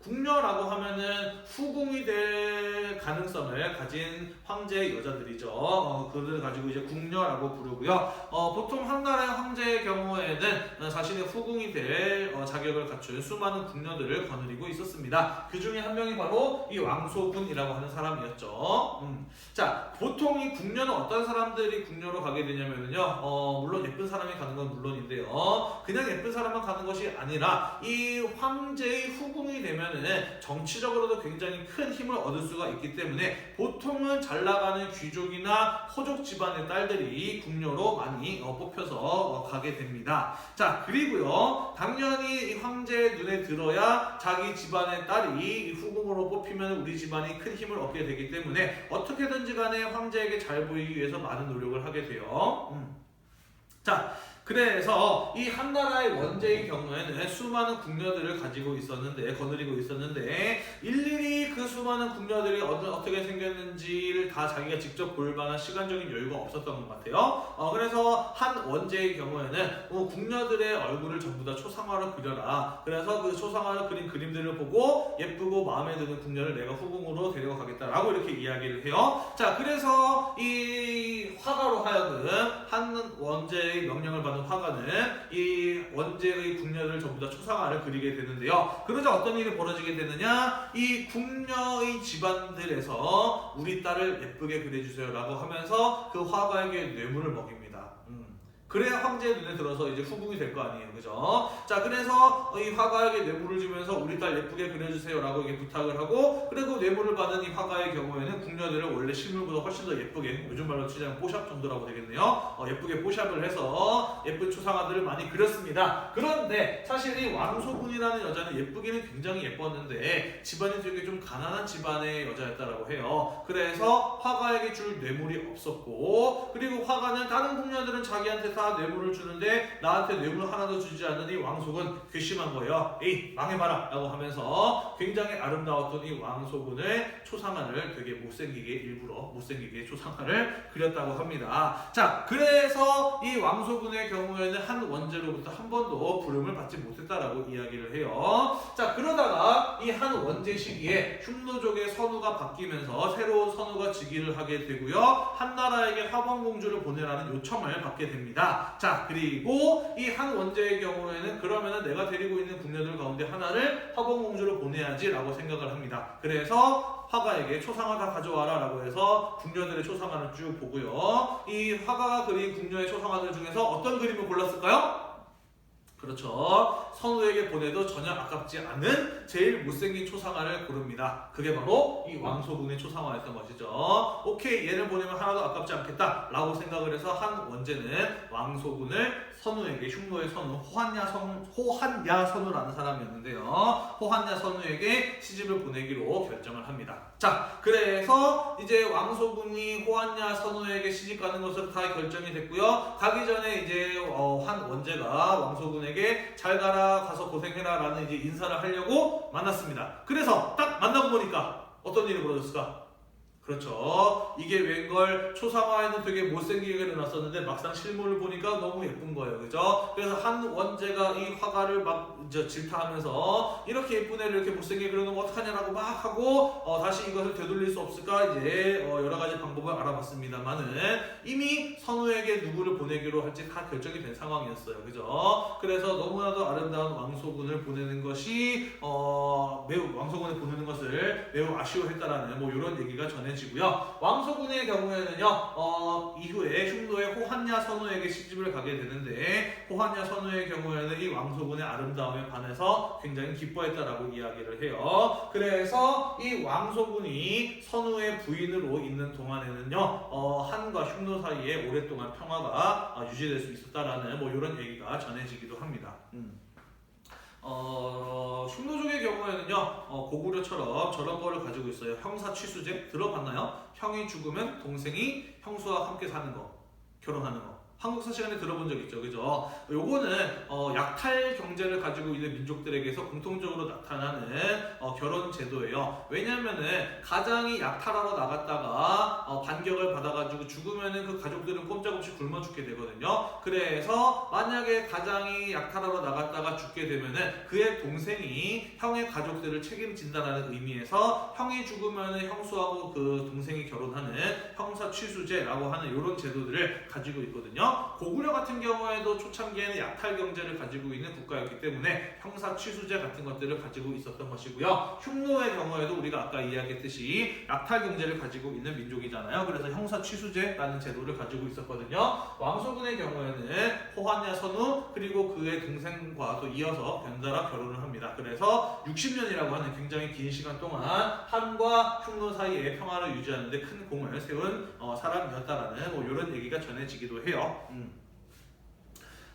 궁녀라고 하면은 후궁이 될 가능성을 가진 황제의 여자들이죠. 그들을 가지고 이제 궁녀라고 부르고요. 보통 한 나라의 황제의 경우에는 자신의 후궁이 될 자격을 갖춘 수많은 궁녀들을 거느리고 있었습니다. 그 중에 한 명이 바로 이 왕소군이라고 하는 사람이었죠. 자, 보통 이 궁녀는 어떤 사람들이 궁녀로 가게 되냐면요, 물론 예쁜 사람이 가는 건 물론인데요, 그냥 예쁜 사람만 가는 것이 아니라 이 황제의 후궁이 되면 정치적으로도 굉장히 큰 힘을 얻을 수가 있기 때문에 보통은 잘 나가는 귀족이나 호족 집안의 딸들이 궁녀로 많이 뽑혀서 가게 됩니다. 자, 그리고요, 당연히 이 황제의 눈에 들어야 자기 집안의 딸이 후궁으로 뽑히면 우리 집안이 큰 힘을 얻게 되기 때문에 어떻게든지 간에 황제에게 잘 보이기 위해서 많은 노력을 하게 돼요. 자, 그래서 이 한 나라의 원제의 경우에는 수많은 궁녀들을 가지고 있었는데, 거느리고 있었는데, 일일이 그 수많은 궁녀들이 어떻게 생겼는지를 다 자기가 직접 볼 만한 시간적인 여유가 없었던 것 같아요. 그래서 한 원제의 경우에는 궁녀들의 얼굴을 전부 다 초상화로 그려라. 그래서 그 초상화로 그린 그림들을 보고 예쁘고 마음에 드는 궁녀를 내가 후궁으로 데려가겠다라고 이렇게 이야기를 해요. 자, 그래서 이 화가로 하여금 한 원제의 명령을 받은 화가는 이 원제의 궁녀를 전부 다 초상화를 그리게 되는데요. 그러자 어떤 일이 벌어지게 되느냐, 이 궁녀의 집안들에서 우리 딸을 예쁘게 그려주세요 라고 하면서 그 화가에게 뇌물을 먹입니다. 그래야 황제의 눈에 들어서 이제 후궁이 될 거 아니에요, 그죠? 자, 그래서 이 화가에게 뇌물을 주면서 우리 딸 예쁘게 그려주세요 라고 이렇게 부탁을 하고, 그리고 뇌물을 받은 이 화가의 경우에는 궁녀들을 원래 실물보다 훨씬 더 예쁘게, 요즘 말로 치자면 뽀샵 정도라고 되겠네요. 예쁘게 뽀샵을 해서 예쁜 초상화들을 많이 그렸습니다. 그런데 사실 이 왕소군이라는 여자는 예쁘기는 굉장히 예뻤는데 집안이 되게 좀 가난한 집안의 여자였다라고 해요. 그래서 화가에게 줄 뇌물이 없었고, 그리고 화가는 다른 궁녀들은 자기한테 다 뇌물을 주는데 나한테 뇌물 하나도 주지 않는 이 왕소군 괘씸한 거예요. 에이, 망해봐라 라고 하면서 굉장히 아름다웠던 이 왕소군의 초상화를 되게 일부러 못생기게 초상화를 그렸다고 합니다. 자, 그래서 이 왕소군의 경우에는 한 원제로부터 한 번도 부름을 받지 못했다라고 이야기를 해요. 자, 그러다가 이 한 원제 시기에 흉노족의 선우가 바뀌면서 새로운 선우가 즉위를 하게 되고요, 한 나라에게 화봉공주를 보내라는 요청을 받게 됩니다. 자, 그리고 이 한 원제의 경우에는 그러면은 내가 데리고 있는 궁녀들 가운데 하나를 화봉공주로 보내야지 라고 생각을 합니다. 그래서 화가에게 초상화 다 가져와라 라고 해서 궁녀들의 초상화를 쭉 보고요, 이 화가가 그린 궁녀의 초상화들 중에서 어떤 그림을 골랐을까요? 그렇죠. 선우에게 보내도 전혀 아깝지 않은 제일 못생긴 초상화를 고릅니다. 그게 바로 이 왕소군의 초상화였던 것이죠. 오케이, 얘를 보내면 하나도 아깝지 않겠다 라고 생각을 해서 한 원제는 왕소군을 선우에게, 흉노의 선우, 호한야 선우라는 사람이었는데요, 호한야 선우에게 시집을 보내기로 결정을 합니다. 자, 그래서 이제 왕소군이 호한야 선우에게 시집 가는 것으로 다 결정이 됐고요. 가기 전에 이제 한 원제가 왕소군에게 잘 가라, 가서 고생해라 라는 이제 인사를 하려고 만났습니다. 그래서 딱 만나고 보니까 어떤 일이 벌어졌을까? 그렇죠. 이게 웬걸 초상화에는 되게 못생기게 그려놨었는데 막상 실물을 보니까 너무 예쁜 거예요. 그죠? 그래서 한 원제가 이 화가를 막 이제 질타하면서 이렇게 예쁜 애를 이렇게 못생기게 그려놓으면 어떡하냐라고 막 하고 다시 이것을 되돌릴 수 없을까 이제 여러 가지 방법을 알아봤습니다만은 이미 선우에게 누구를 보내기로 할지 다 결정이 된 상황이었어요. 그죠? 그래서 너무나도 아름다운 왕소군을 보내는 것이 매우 왕소군을 보내는 것을 매우 아쉬워했다라는 뭐 이런 얘기가 전해지고요. 왕소군의 경우에는요, 이후에 흉노의 호한야 선우에게 시집을 가게 되는데 호한야 선우의 경우에는 이 왕소군의 아름다움에 반해서 굉장히 기뻐했다라고 이야기를 해요. 그래서 이 왕소군이 선우의 부인으로 있는 동안에는요, 한과 흉노 사이에 오랫동안 평화가 유지될 수 있었다라는 뭐 이런 얘기가 전해지기도 합니다. 흉노족의 경우에는요, 고구려처럼 저런 거를 가지고 있어요. 형사취수제 들어봤나요? 형이 죽으면 동생이 형수와 함께 사는 거, 결혼하는 거. 한국사 시간에 들어본 적 있죠, 그죠? 요거는 약탈 경제를 가지고 있는 민족들에게서 공통적으로 나타나는 결혼 제도예요. 왜냐면은 가장이 약탈하러 나갔다가 반격을 받아가지고 죽으면은 그 가족들은 꼼짝없이 굶어 죽게 되거든요. 그래서 만약에 가장이 약탈하러 나갔다가 죽게 되면은 그의 동생이 형의 가족들을 책임진다라는 의미에서 형이 죽으면은 형수하고 그 동생이 결혼하는 형사 취수제라고 하는 이런 제도들을 가지고 있거든요. 고구려 같은 경우에도 초창기에는 약탈 경제를 가지고 있는 국가였기 때문에 형사 취수제 같은 것들을 가지고 있었던 것이고요. 흉노의 경우에도 우리가 아까 이야기했듯이 약탈 경제를 가지고 있는 민족이잖아요. 그래서 형사 취수제라는 제도를 가지고 있었거든요. 왕소군의 경우에는 호한야 선우 그리고 그의 동생과 또 이어서 변자라 결혼을 합니다. 그래서 60년이라고 하는 굉장히 긴 시간 동안 한과 흉노 사이의 평화를 유지하는 데 큰 공을 세운 사람이었다라는 뭐 이런 얘기가 전해지기도 해요.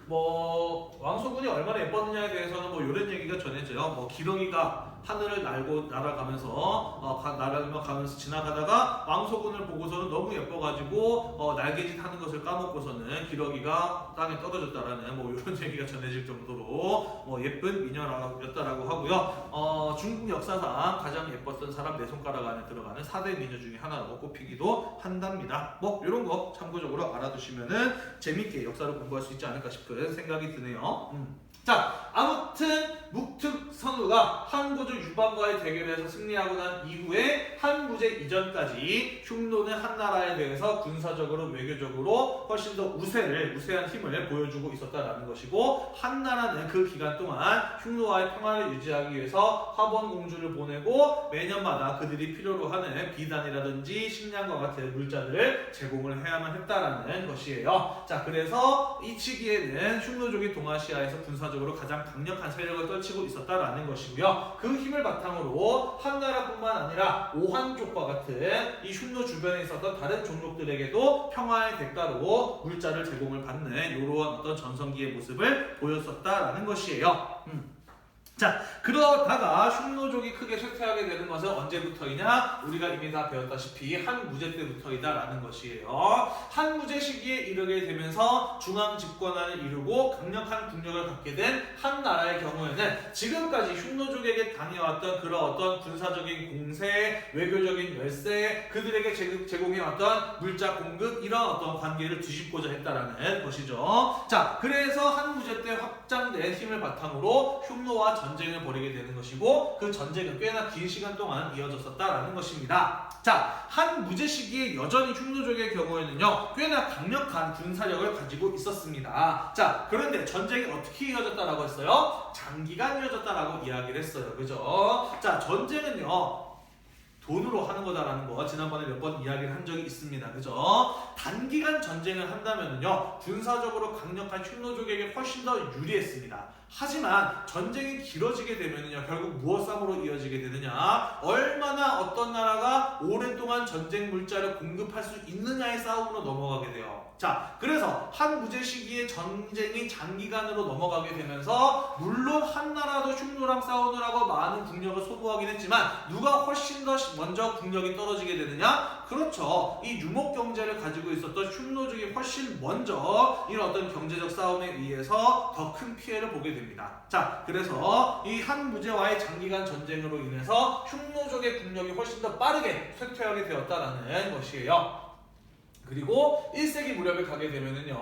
뭐 왕소군이 얼마나 예뻤느냐에 대해서는 뭐 이런 얘기가 전해져요. 뭐 기러기가 하늘을 날아가면서 날아가면서 지나가다가 왕소군을 보고서는 너무 예뻐가지고 날개짓 하는 것을 까먹고서는 기러기가 땅에 떨어졌다라는 뭐 이런 얘기가 전해질 정도로 뭐 예쁜 미녀였다라고 하고요. 중국 역사상 가장 예뻤던 사람 네 손가락 안에 들어가는 4대 미녀 중에 하나로 꼽히기도 한답니다. 뭐 이런 거 참고적으로 알아두시면은 재밌게 역사를 공부할 수 있지 않을까 싶은 생각이 드네요. 자, 아무튼 묵특선우가 한고조 유방과의 대결에서 승리하고 난 이후에 한무제 이전까지 흉노는 한나라에 대해서 군사적으로 외교적으로 훨씬 더 우세한 힘을 보여주고 있었다라는 것이고 한나라는 그 기간 동안 흉노와의 평화를 유지하기 위해서 화번공주를 보내고 매년마다 그들이 필요로 하는 비단이라든지 식량과 같은 물자들을 제공을 해야만 했다라는 것이에요. 자, 그래서 이 시기에는 흉노족이 동아시아에서 군사적으로 가장 강력한 세력을 떨치고 있었다라는 것이고요. 그 힘을 바탕으로 한나라뿐만 아니라 오한족과 같은 이 흉노 주변에 있었던 다른 종족들에게도 평화의 대가로 물자를 제공을 받는 이러한 어떤 전성기의 모습을 보였었다라는 것이에요. 자, 그러다가 흉노족이 크게 쇠퇴하게 되는 것은 언제부터이냐? 우리가 이미 다 배웠다시피 한무제 때부터이다 라는 것이에요. 한무제 시기에 이르게 되면서 중앙 집권화를 이루고 강력한 국력을 갖게 된 한나라의 경우에는 지금까지 흉노족에게 당해왔던 그런 어떤 군사적인 공세, 외교적인 열세, 그들에게 제공해왔던 물자 공급 이런 어떤 관계를 뒤집고자 했다라는 것이죠. 자, 그래서 한무제 때 확장된 힘을 바탕으로 흉노와 전쟁을 벌이게 되는 것이고 그 전쟁은 꽤나 긴 시간 동안 이어졌었다라는 것입니다. 자, 한무제 시기에 여전히 흉노족의 경우에는요 꽤나 강력한 군사력을 가지고 있었습니다. 자, 그런데 전쟁이 어떻게 이어졌다라고 했어요? 장기간 이어졌다라고 이야기를 했어요. 그죠? 자, 전쟁은요 돈으로 하는 거다라는 거 지난번에 몇 번 이야기를 한 적이 있습니다. 그죠? 단기간 전쟁을 한다면요 군사적으로 강력한 흉노족에게 훨씬 더 유리했습니다. 하지만 전쟁이 길어지게 되면요 결국 무엇 싸움으로 이어지게 되느냐? 얼마나 어떤 나라가 오랫동안 전쟁 물자를 공급할 수 있느냐의 싸움으로 넘어가게 돼요. 자, 그래서 한무제 시기에 전쟁이 장기간으로 넘어가게 되면서 물론 한나라도 흉노랑 싸우느라고 많은 국력을 소모하긴 했지만 누가 훨씬 더 먼저 국력이 떨어지게 되느냐? 그렇죠. 이 유목 경제를 가지고 있었던 흉노족이 훨씬 먼저 이런 어떤 경제적 싸움에 의해서 더 큰 피해를 보게 됩니다. 자, 그래서 이 한무제와의 장기간 전쟁으로 인해서 흉노족의 국력이 훨씬 더 빠르게 아예 쇠퇴하게 되었다라는 것이에요. 그리고 1세기 무렵에 가게 되면은요,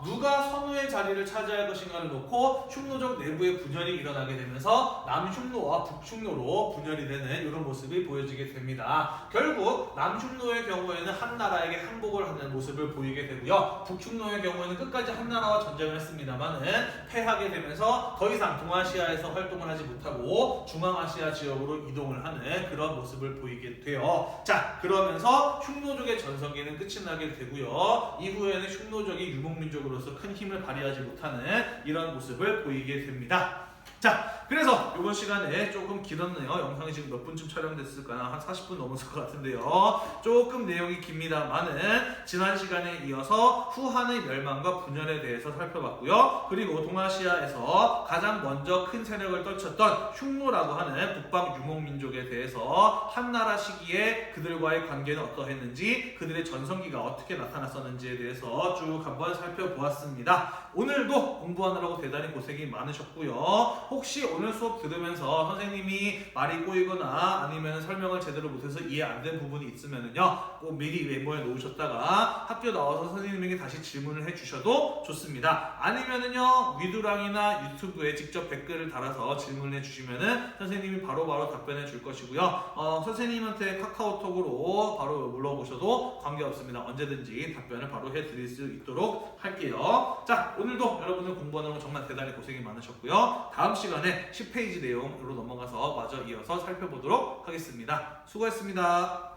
누가 선후의 자리를 차지할 것인가를 놓고 흉노족 내부의 분열이 일어나게 되면서 남흉노와 북흉노로 분열이 되는 이런 모습이 보여지게 됩니다. 결국 남흉노의 경우에는 한 나라에게 항복을 하는 모습을 보이게 되고요, 북흉노의 경우에는 끝까지 한 나라와 전쟁을 했습니다만은 패하게 되면서 더 이상 동아시아에서 활동을 하지 못하고 중앙아시아 지역으로 이동을 하는 그런 모습을 보이게 돼요. 자, 그러면서 흉노족의 전성기는 끝이 나게 되고요, 이후에는 흉노족이 유목민족으로서 큰 힘을 발휘하지 못하는 이런 모습을 보이게 됩니다. 자, 그래서 이번 시간에 조금 길었네요. 영상이 지금 몇 분쯤 촬영됐을까나? 한 40분 넘었을 것 같은데요. 조금 내용이 깁니다만은 지난 시간에 이어서 후한의 멸망과 분열에 대해서 살펴봤고요. 그리고 동아시아에서 가장 먼저 큰 세력을 떨쳤던 흉노라고 하는 북방 유목민족에 대해서 한나라 시기에 그들과의 관계는 어떠했는지, 그들의 전성기가 어떻게 나타났었는지에 대해서 쭉 한번 살펴보았습니다. 오늘도 공부하느라고 대단히 고생이 많으셨고요. 혹시 오늘 수업 들으면서 선생님이 말이 꼬이거나 아니면 설명을 제대로 못해서 이해 안 된 부분이 있으면은요, 꼭 미리 메모해 놓으셨다가 학교 나와서 선생님에게 다시 질문을 해주셔도 좋습니다. 아니면은요, 위두랑이나 유튜브에 직접 댓글을 달아서 질문을 해주시면은 선생님이 바로바로 답변해 줄 것이고요. 선생님한테 카카오톡으로 바로 물어보셔도 관계없습니다. 언제든지 답변을 바로 해드릴 수 있도록 할게요. 자, 오늘도 여러분들 공부하는 거 정말 대단히 고생이 많으셨고요. 다음 시간에 10페이지 내용으로 넘어가서 마저 이어서 살펴보도록 하겠습니다. 수고했습니다.